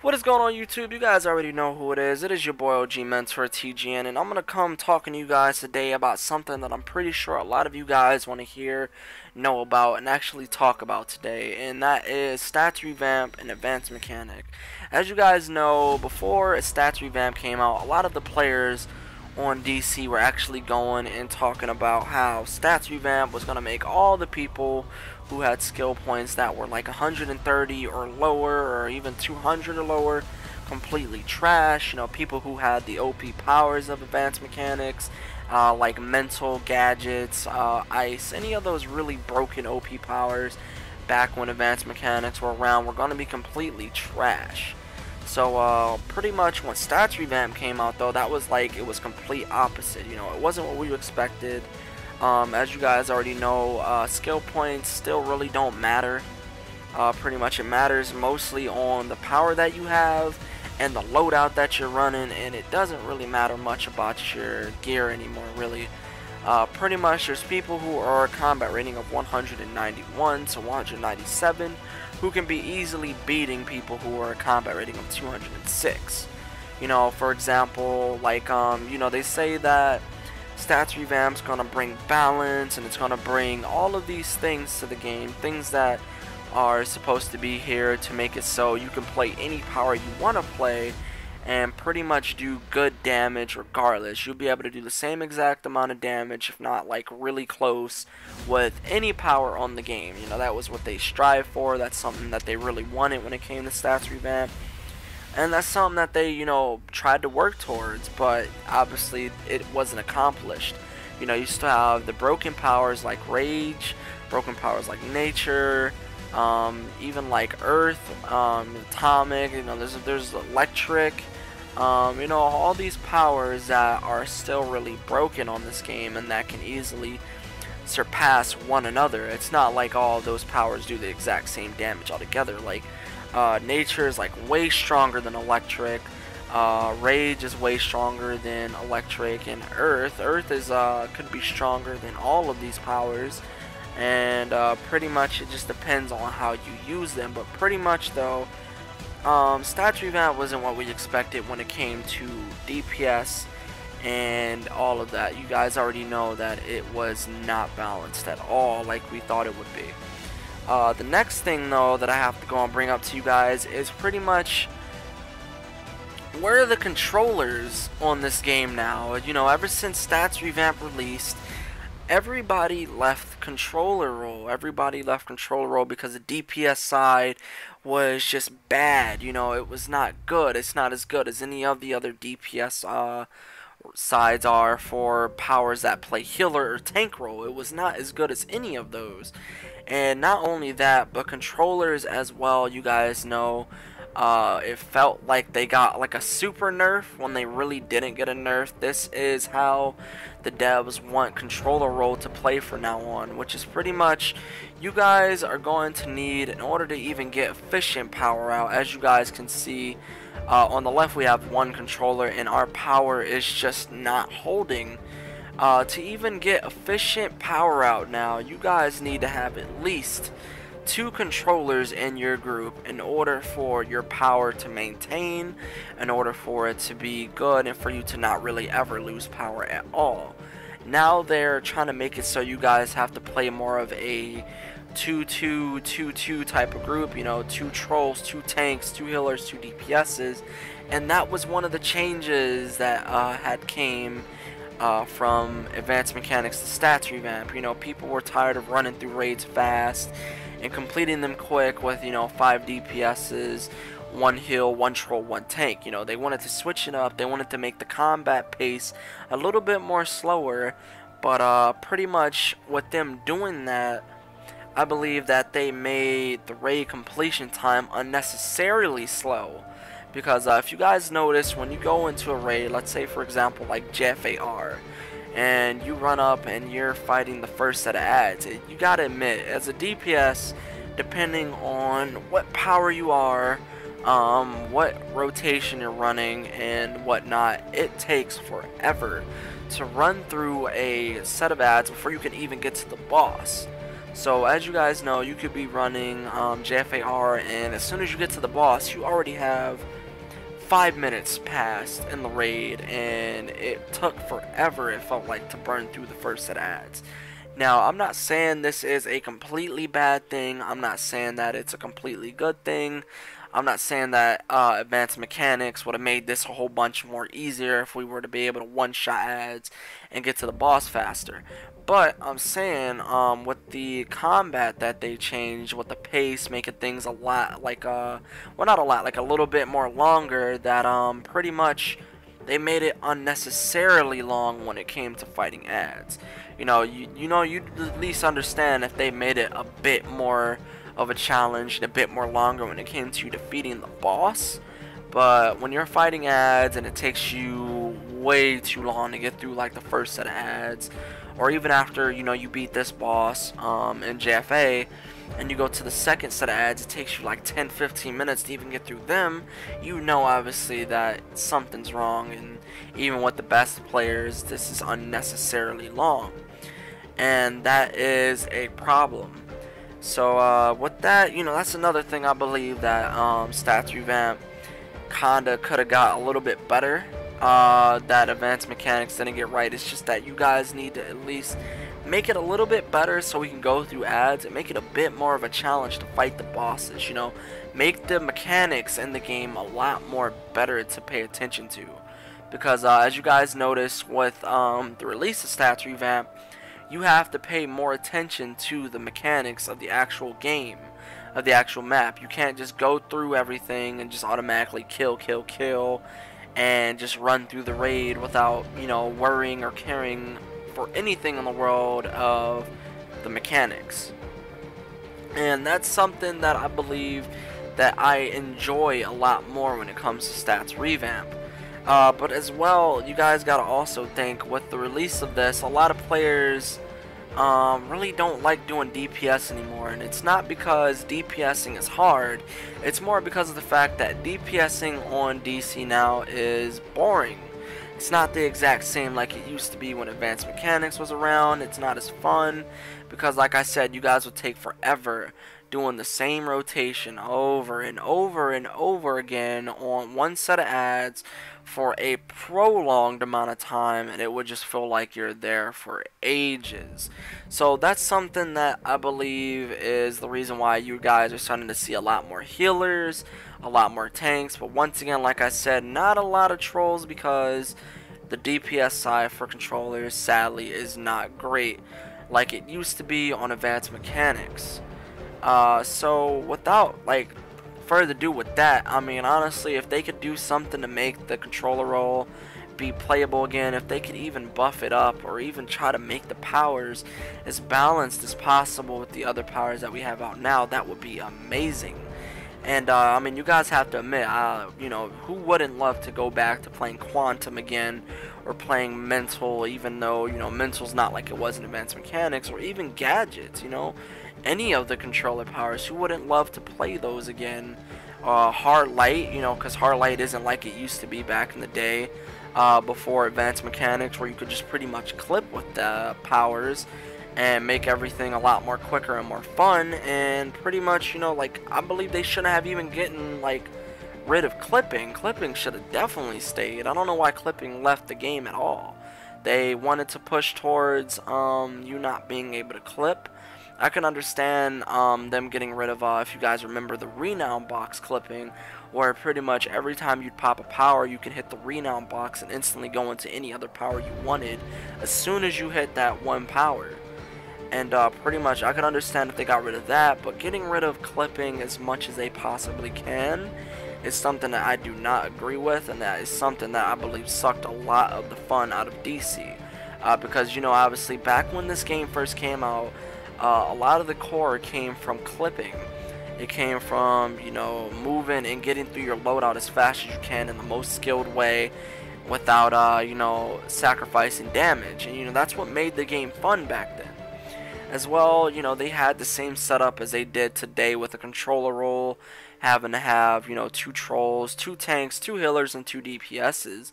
What is going on YouTube? You guys already know who it is. It is your boy OG Mentor TGN, and I'm going to come talking to you guys today about something that I'm pretty sure a lot of you guys want to hear, know about, and actually talk about today, and that is Stats Revamp and Advanced Mechanic. As you guys know, before Stats Revamp came out, a lot of the players on DC were actually going and talking about how Stats Revamp was going to make all the people who had skill points that were like 130 or lower, or even 200 or lower, completely trash. You know, people who had the OP powers of advanced mechanics, like mental gadgets, ice, any of those really broken OP powers back when advanced mechanics were around were going to be completely trash. So pretty much when Stats Revamp came out though, that was like, it was complete opposite. You know, it wasn't what we expected. As you guys already know, skill points still really don't matter. Pretty much it matters mostly on the power that you have and the loadout that you're running, and it doesn't really matter much about your gear anymore, really. Pretty much there's people who are a combat rating of 191 to 197 who can be easily beating people who are a combat rating of 206. You know, for example, like, you know, they say that Stats Revamp's gonna bring balance, and it's gonna bring all of these things to the game, things that are supposed to be here to make it so you can play any power you want to play and pretty much do good damage regardless. You'll be able to do the same exact amount of damage, if not like really close, with any power on the game. You know, that was what they strive for. That's something that they really wanted when it came to Stats Revamp. And that's something that they, you know, tried to work towards, but obviously it wasn't accomplished. You know, you still have the broken powers like Rage, broken powers like Nature, even like Earth, Atomic, you know, there's Electric, you know, all these powers that are still really broken on this game and that can easily surpass one another. It's not like all those powers do the exact same damage altogether. Like, Nature is like way stronger than Electric. Rage is way stronger than Electric, and Earth is could be stronger than all of these powers. And pretty much it just depends on how you use them. But pretty much though, Stats Revamp wasn't what we expected when it came to DPS and all of that. You guys already know that it was not balanced at all like we thought it would be. The next thing though that I have to go and bring up to you guys is pretty much, where are the controllers on this game now? You know, ever since Stats Revamp released, everybody left controller role. Everybody left controller role because the DPS side was just bad. You know, it was not good. It's not as good as any of the other DPS sides are for powers that play healer or tank role. It was not as good as any of those. And not only that, but controllers as well, you guys know, it felt like they got like a super nerf when they really didn't get a nerf. This is how the devs want controller role to play from now on, which is pretty much, you guys are going to need, in order to even get efficient power out, as you guys can see, on the left we have one controller and our power is just not holding. To even get efficient power out now, you guys need to have at least 2 controllers in your group in order for your power to maintain, in order for it to be good, and for you to not really ever lose power at all. Now they're trying to make it so you guys have to play more of a 2-2-2-2 type of group, you know, 2 trolls, 2 tanks, 2 healers, 2 DPSs, and that was one of the changes that had came from Advanced Mechanics to Stats Revamp. You know, people were tired of running through raids fast and completing them quick with, you know, 5 DPSs, 1 heal, 1 troll, 1 tank. You know, they wanted to switch it up. They wanted to make the combat pace a little bit more slower, but pretty much with them doing that, I believe that they made the raid completion time unnecessarily slow. Because if you guys notice, when you go into a raid, let's say for example like JFAR, and you run up and you're fighting the first set of ads, you gotta admit, as a DPS, depending on what power you are, what rotation you're running and whatnot, it takes forever to run through a set of ads before you can even get to the boss. So as you guys know, you could be running JFAR, and as soon as you get to the boss, you already have 5 minutes passed in the raid, and it took forever, it felt like, to burn through the first set of ads. Now, I'm not saying this is a completely bad thing. I'm not saying that it's a completely good thing. I'm not saying that advanced mechanics would have made this a whole bunch more easier if we were to be able to one-shot ads and get to the boss faster. But I'm saying with the combat that they changed, with the pace, making things a lot like well, not a lot, like a little bit more longer, that pretty much they made it unnecessarily long when it came to fighting ads. You know, you'd at least understand if they made it a bit more of a challenge and a bit more longer when it came to defeating the boss. But when you're fighting ads and it takes you way too long to get through like the first set of ads, or even after you beat this boss in JFA and you go to the second set of ads, it takes you like 10-15 minutes to even get through them. Obviously that something's wrong, and even with the best players, this is unnecessarily long, and that is a problem. So with that, that's another thing I believe that Stats Revamp kinda could have got a little bit better. That advanced mechanics didn't get right. It's just that you guys need to at least make it a little bit better so we can go through ads, and make it a bit more of a challenge to fight the bosses. Make the mechanics in the game a lot more better to pay attention to, because as you guys notice with the release of Stats Revamp, you have to pay more attention to the mechanics of the actual game, of the actual map. You can't just go through everything and just automatically kill and just run through the raid without worrying or caring for anything in the world of the mechanics. And that's something that I believe that I enjoy a lot more when it comes to Stats Revamp. But as well, you guys gotta also think, with the release of this, a lot of players really don't like doing DPS anymore, and it's not because DPSing is hard. It's more because of the fact that DPSing on DC now is boring. It's not the exact same like it used to be when Advanced Mechanics was around. It's not as fun because, like I said, you guys would take forever doing the same rotation over and over and over again on one set of ads for a prolonged amount of time, and it would just feel like you're there for ages. So that's something that I believe is the reason why you guys are starting to see a lot more healers, a lot more tanks, but once again, like I said, not a lot of trolls, because the DPS side for controllers sadly is not great like it used to be on Advanced Mechanics. So without further ado with that, I mean, honestly, if they could do something to make the controller role be playable again, if they could even buff it up, or even try to make the powers as balanced as possible with the other powers that we have out now, that would be amazing. And I mean, you guys have to admit, who wouldn't love to go back to playing Quantum again, or playing Mental, even though Mental's not like it was in Advanced Mechanics, or even Gadgets, any of the controller powers. Who wouldn't love to play those again? Hard Light, because Hard Light isn't like it used to be back in the day, before Advanced Mechanics, where you could just pretty much clip with the powers and make everything a lot more quicker and more fun. And pretty much, I believe they shouldn't have even gotten rid of clipping. Clipping should have definitely stayed. I don't know why clipping left the game at all. They wanted to push towards you not being able to clip. I can understand them getting rid of, if you guys remember, the renown box clipping, where pretty much every time you'd pop a power, you can hit the renown box and instantly go into any other power you wanted as soon as you hit that one power. And pretty much I could understand if they got rid of that, but getting rid of clipping as much as they possibly can is something that I do not agree with, and that is something that I believe sucked a lot of the fun out of DC. Because obviously back when this game first came out, a lot of the core came from clipping. It came from moving and getting through your loadout as fast as you can in the most skilled way, without sacrificing damage. And that's what made the game fun back then. As well, they had the same setup as they did today with a controller role, having to have 2 trolls, 2 tanks, 2 healers, and 2 DPSs.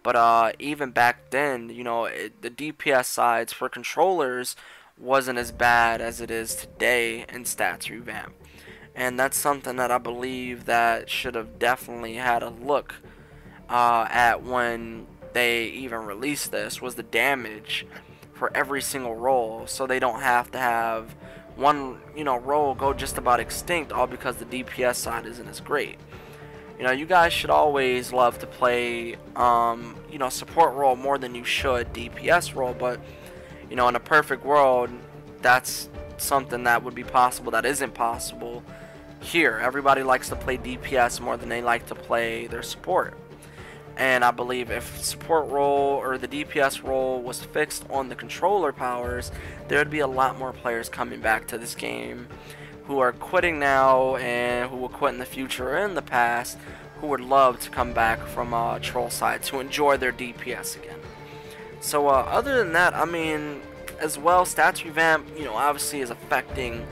But even back then, the DPS sides for controllers wasn't as bad as it is today in Stats Revamp. And that's something that I believe that should have definitely had a look at when they even released this, was the damage for every single role, so they don't have to have one role go just about extinct all because the DPS side isn't as great. You guys should always love to play support role more than you should DPS role, but in a perfect world, that's something that would be possible that isn't possible here. Everybody likes to play DPS more than they like to play their support. And I believe if support role or the DPS role was fixed on the controller powers, there would be a lot more players coming back to this game who are quitting now and who will quit in the future or in the past, who would love to come back from troll side to enjoy their DPS again. So other than that, I mean, as well, Stats Revamp, obviously is affecting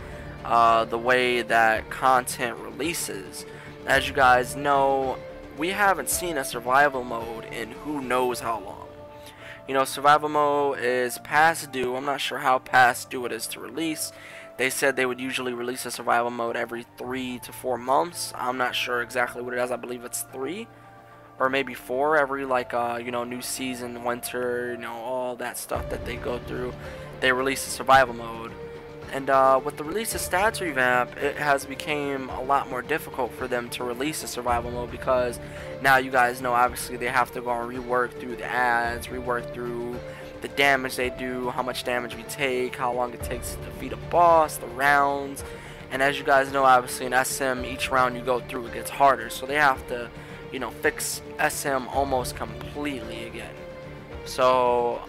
the way that content releases. As you guys know, we haven't seen a survival mode in who knows how long. Survival mode is past due. I'm not sure how past due it is to release. They said they would usually release a survival mode every 3 to 4 months. I'm not sure exactly what it is. I believe it's 3 or maybe 4 every new season, winter, all that stuff that they go through. They release a survival mode. And with the release of Stats Revamp, it has become a lot more difficult for them to release a survival mode, because now you guys know obviously they have to go and rework through the ads, rework through the damage they do, how much damage we take, how long it takes to defeat a boss, the rounds. And as you guys know, obviously in SM, each round you go through it gets harder, so they have to fix SM almost completely again. So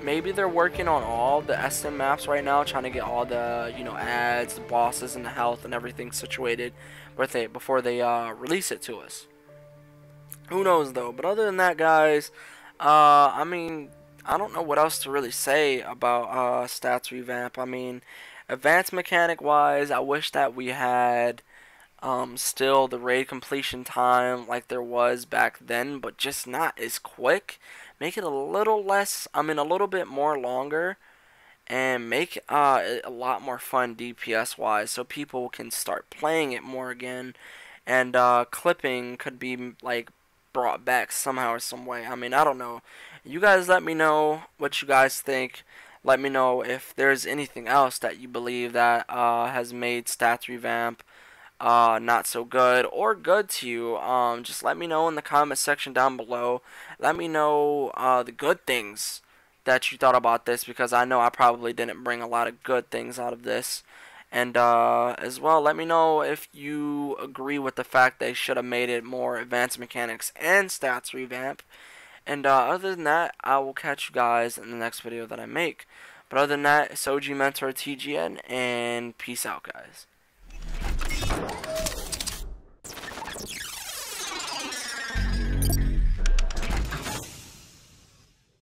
maybe they're working on all the SM maps right now, trying to get all the ads, the bosses, and the health and everything situated before they release it to us. Who knows though? But other than that, guys, I mean, I don't know what else to really say about Stats Revamp. I mean, advanced mechanic wise, I wish that we had still the raid completion time like there was back then, but just not as quick. Make it a little less, a little bit more longer, and make it a lot more fun DPS wise, so people can start playing it more again. And clipping could be brought back somehow or some way. I don't know. You guys let me know what you guys think. Let me know if there's anything else that you believe that has made Stats Revamp not so good or good to you. Just let me know in the comment section down below. Let me know the good things that you thought about this, because I know I probably didn't bring a lot of good things out of this. And as well, let me know if you agree with the fact they should have made it more advanced mechanics and Stats Revamp. And other than that, I will catch you guys in the next video that I make. But other than that, it's OG Mentor TGN, and peace out, guys.